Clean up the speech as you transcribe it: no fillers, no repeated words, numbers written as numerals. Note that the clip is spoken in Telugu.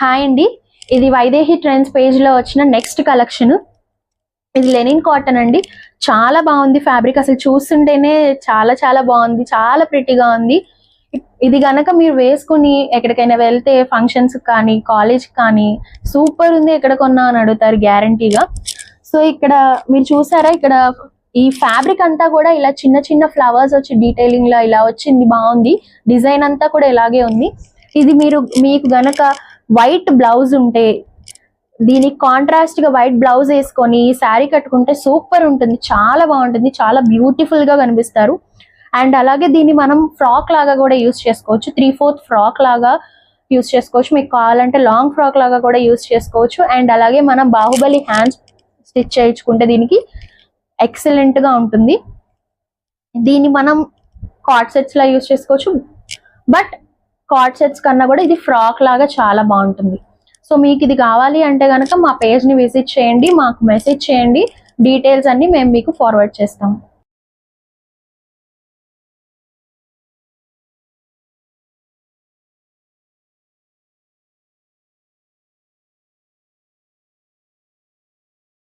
హాయ్ అండి, ఇది వైదేహి ట్రెండ్స్ పేజ్ లో వచ్చిన నెక్స్ట్ కలెక్షన్. ఇది లెనిన్ కాటన్ అండి. చాలా బాగుంది ఫ్యాబ్రిక్, అసలు చూస్తుంటేనే చాలా చాలా బాగుంది, చాలా ప్రిటీగా ఉంది. ఇది గనక మీరు వేసుకుని ఎక్కడికైనా వెళ్తే ఫంక్షన్స్ కానీ కాలేజ్ కానీ సూపర్ ఉంది, ఎక్కడ కొన్నా అని అడుగుతారు గ్యారంటీగా. సో ఇక్కడ మీరు చూసారా, ఇక్కడ ఈ ఫ్యాబ్రిక్ అంతా కూడా ఇలా చిన్న చిన్న ఫ్లవర్స్ వచ్చి డీటెయిలింగ్ లా ఇలా వచ్చింది, బాగుంది. డిజైన్ అంతా కూడా ఇలాగే ఉంది. ఇది మీకు గనక వైట్ బ్లౌజ్ ఉంటే దీనికి కాంట్రాస్ట్ గా వైట్ బ్లౌజ్ వేసుకొని శారీ కట్టుకుంటే సూపర్ ఉంటుంది, చాలా బాగుంటుంది, చాలా బ్యూటిఫుల్ గా కనిపిస్తారు. అండ్ అలాగే దీన్ని మనం ఫ్రాక్ లాగా కూడా యూస్ చేసుకోవచ్చు, 3/4 ఫ్రాక్ లాగా యూస్ చేసుకోవచ్చు. మీకు కావాలంటే లాంగ్ ఫ్రాక్ లాగా కూడా యూస్ చేసుకోవచ్చు. అండ్ అలాగే మనం బాహుబలి హ్యాండ్స్ స్టిచ్ చేయించుకుంటే దీనికి ఎక్సలెంట్ గా ఉంటుంది. దీన్ని మనం కార్డ్ సెట్స్ లా యూస్ చేసుకోవచ్చు, బట్ కార్డ్ సెట్స్ కన్నా కూడా ఇది ఫ్రాక్ లాగా చాలా బాగుంటుంది. సో మీకు ఇది కావాలి అంటే కనుక మా పేజ్ ని విజిట్ చేయండి, మాకు మెసేజ్ చేయండి, డీటెయిల్స్ అన్ని మేము మీకు ఫార్వర్డ్ చేస్తాము.